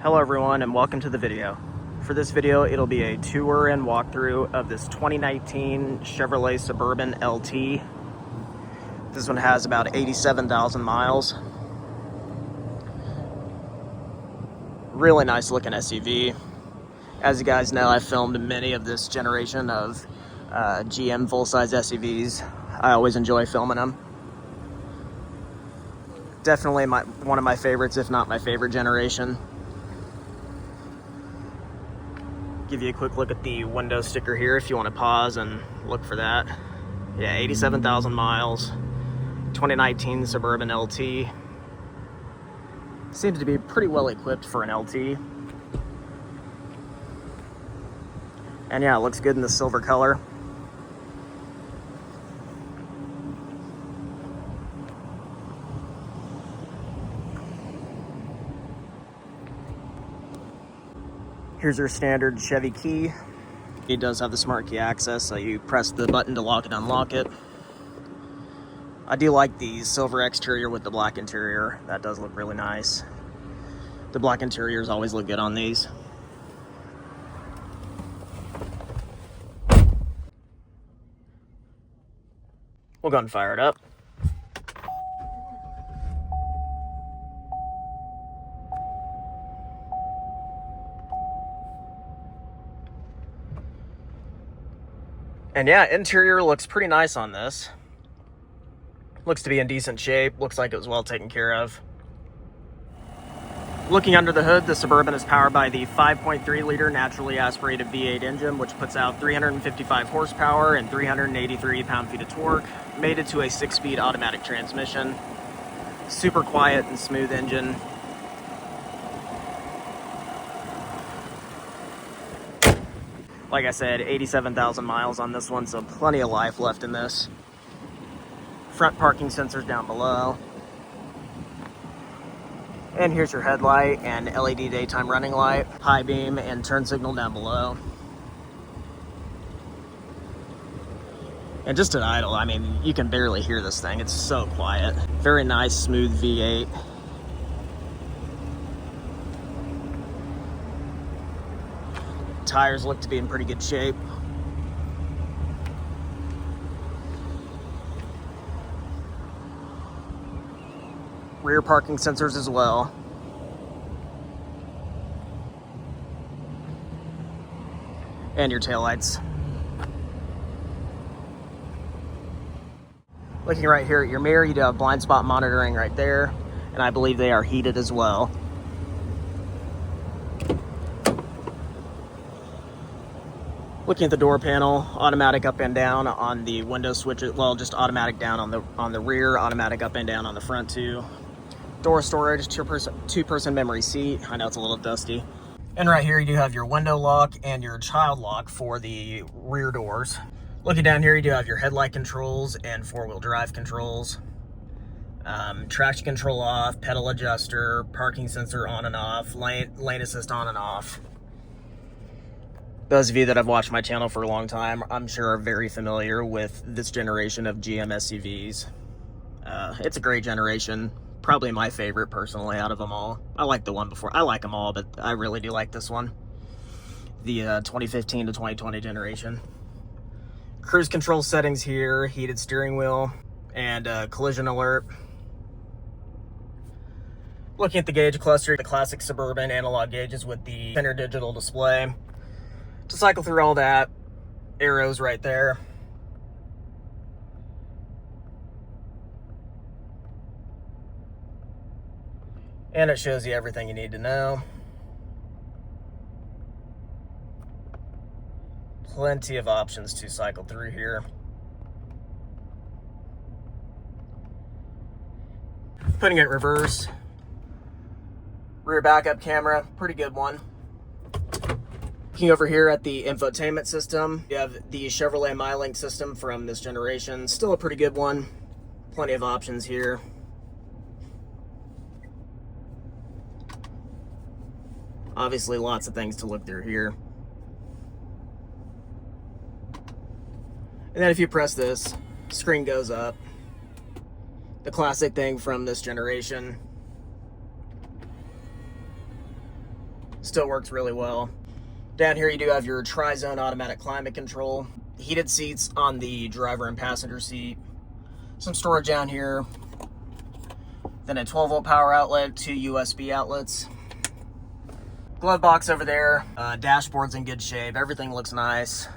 Hello everyone and welcome to the video. For this video, it'll be a tour and walkthrough of this 2019 Chevrolet Suburban LT. This one has about 87,000 miles. Really nice looking SUV. As you guys know, I've filmed many of this generation of GM full-size SUVs. I always enjoy filming them. Definitely one of my favorites, if not my favorite generation. Give you a quick look at the window sticker here if you want to pause and look for that. Yeah, 87,000 miles, 2019 Suburban LT. Seems to be pretty well equipped for an LT. And yeah, it looks good in the silver color. Here's your standard Chevy key. It does have the smart key access, so you press the button to lock and unlock it. I do like the silver exterior with the black interior. That does look really nice. The black interiors always look good on these. We'll go and fire it up. And yeah, interior looks pretty nice on this. Looks to be in decent shape. Looks like it was well taken care of. Looking under the hood, the Suburban is powered by the 5.3 liter naturally aspirated V8 engine, which puts out 355 horsepower and 383 pound-feet of torque, mated to a 6-speed automatic transmission. Super quiet and smooth engine. Like I said, 87,000 miles on this one, so plenty of life left in this. Front parking sensors down below. And here's your headlight and LED daytime running light, high beam and turn signal down below. And just at idle, I mean, you can barely hear this thing. It's so quiet. Very nice, smooth V8. Tires look to be in pretty good shape. Rear parking sensors as well. And your taillights. Looking right here at your mirror, you do have blind spot monitoring right there, and I believe they are heated as well. Looking at the door panel, automatic up and down on the window switches. Well, just automatic down on the rear, automatic up and down on the front too. Door storage, two-person memory seat. I know it's a little dusty. And right here you do have your window lock and your child lock for the rear doors. Looking down here, you do have your headlight controls and four-wheel drive controls. Traction control off, pedal adjuster, parking sensor on and off, lane assist on and off. Those of you that have watched my channel for a long time, I'm sure are very familiar with this generation of GM SUVs. It's a great generation. Probably my favorite personally out of them all. I like the one before. I like them all, but I really do like this one. The 2015 to 2020 generation. Cruise control settings here, heated steering wheel, and collision alert. Looking at the gauge cluster, the classic Suburban analog gauges with the center digital display. To cycle through all that, arrows right there. And it shows you everything you need to know. Plenty of options to cycle through here. Putting it in reverse. Rear backup camera, pretty good one. Looking over here at the infotainment system, you have the Chevrolet MyLink system from this generation. Still a pretty good one. Plenty of options here. Obviously, lots of things to look through here. And then if you press this, screen goes up. The classic thing from this generation. Still works really well. Down here you do have your tri-zone automatic climate control, heated seats on the driver and passenger seat, some storage down here, then a 12-volt power outlet, 2 USB outlets, glove box over there, dashboard's in good shape, everything looks nice.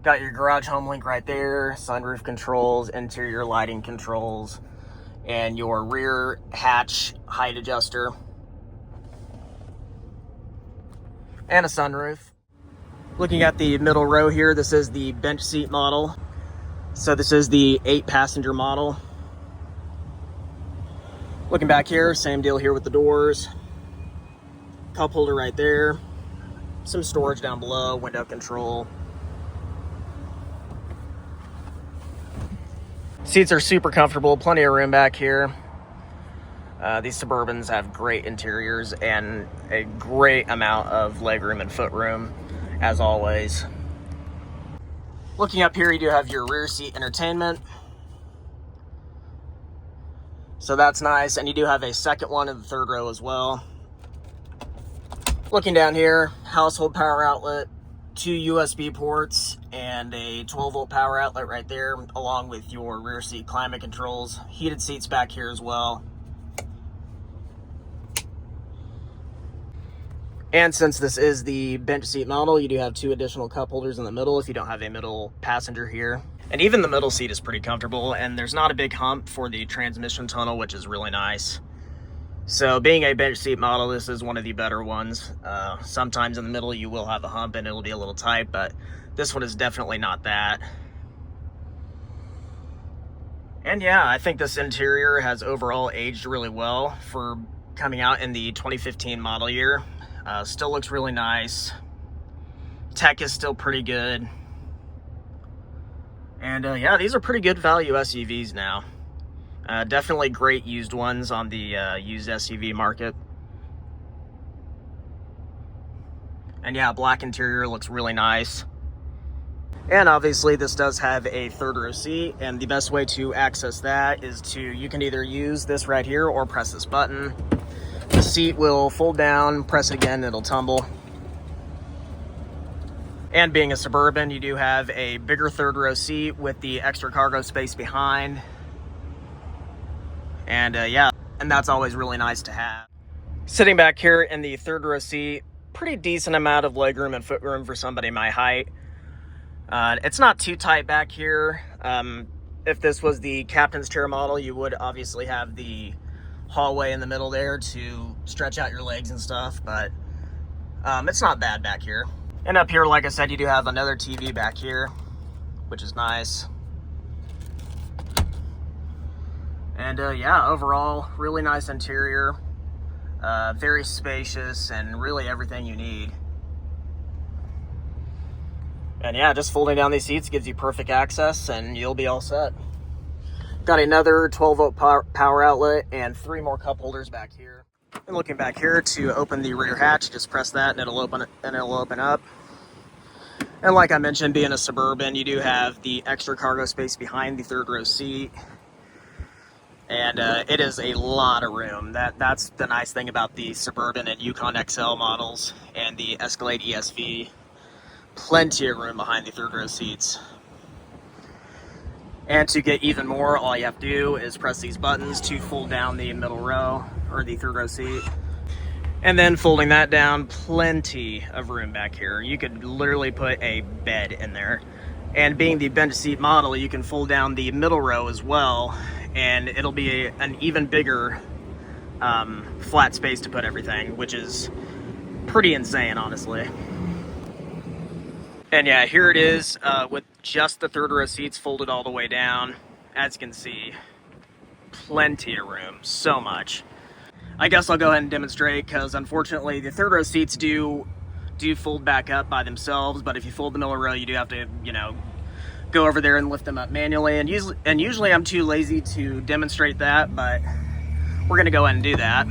Got your garage home link right there, sunroof controls, interior lighting controls, and your rear hatch height adjuster, and a sunroof. Looking at the middle row here, this is the bench seat model. So this is the 8-passenger model. Looking back here, same deal here with the doors. Cup holder right there. Some storage down below, window control. Seats are super comfortable, plenty of room back here. These Suburbans have great interiors and a great amount of legroom and footroom, as always. Looking up here, you do have your rear seat entertainment. So that's nice, and you do have a second one in the third row as well. Looking down here, household power outlet, 2 USB ports, and a 12-volt power outlet right there, along with your rear seat climate controls. Heated seats back here as well. And since this is the bench seat model, you do have 2 additional cup holders in the middle if you don't have a middle passenger here. And even the middle seat is pretty comfortable, and there's not a big hump for the transmission tunnel, which is really nice. So being a bench seat model, this is one of the better ones. Sometimes in the middle you will have a hump and it'll be a little tight, but this one is definitely not that. And yeah, I think this interior has overall aged really well for coming out in the 2015 model year. Still looks really nice. Tech is still pretty good. And yeah, these are pretty good value SUVs now. Definitely great used ones on the used SUV market. And yeah, black interior looks really nice. And obviously this does have a third row seat, and the best way to access that is you can either use this right here or press this button. The seat will fold down, press it again, it'll tumble. And being a Suburban, you do have a bigger third row seat with the extra cargo space behind. And yeah, and that's always really nice to have. Sitting back here in the third row seat, pretty decent amount of legroom and footroom for somebody my height. It's not too tight back here. If this was the captain's chair model, you would obviously have the hallway in the middle there to stretch out your legs and stuff, but it's not bad back here. And up here, like I said, you do have another TV back here, which is nice. And yeah, overall, really nice interior, very spacious, and really everything you need. And yeah, just folding down these seats gives you perfect access and you'll be all set. Got another 12-volt power outlet and 3 more cup holders back here. And looking back here, to open the rear hatch, just press that and it'll open up. And like I mentioned, being a Suburban, you do have the extra cargo space behind the third row seat. And it is a lot of room. That's the nice thing about the Suburban and Yukon XL models and the Escalade ESV. Plenty of room behind the third row seats. And to get even more, all you have to do is press these buttons to fold down the middle row, or the third row seat. And then folding that down, plenty of room back here. You could literally put a bed in there. And being the bench seat model, you can fold down the middle row as well, and it'll be an even bigger flat space to put everything, which is pretty insane, honestly. And yeah, here it is with just the third row seats folded all the way down. As you can see, plenty of room, so much. I guess I'll go ahead and demonstrate, because unfortunately the third row seats do fold back up by themselves, but if you fold the middle row, you do have to, go over there and lift them up manually. And usually I'm too lazy to demonstrate that, but we're gonna go ahead and do that.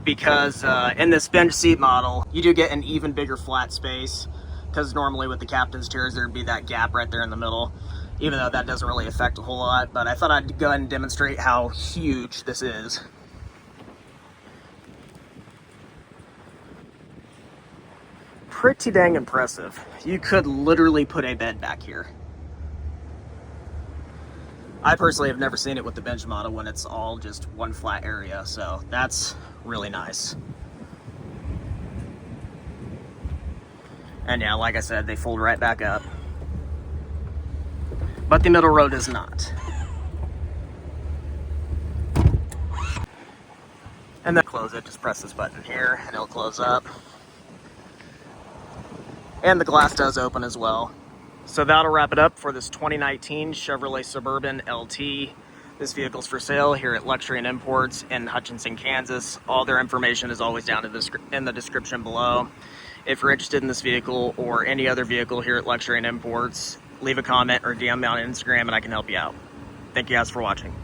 Because in this bench seat model, you do get an even bigger flat space, because normally with the captain's chairs, there'd be that gap right there in the middle, even though that doesn't really affect a whole lot. But I thought I'd go ahead and demonstrate how huge this is. pretty dang impressive. You could literally put a bed back here. I personally have never seen it with the bench model when it's all just one flat area, so that's really nice. And yeah, like I said, they fold right back up. But the middle row does not. And then close it, just press this button here and it'll close up. And the glass does open as well. So that'll wrap it up for this 2019 Chevrolet Suburban LT. This vehicle's for sale here at Luxury and Imports in Hutchinson, Kansas. All their information is always down in the description below. If you're interested in this vehicle or any other vehicle here at Luxury and Imports, leave a comment or DM me on Instagram and I can help you out. Thank you guys for watching.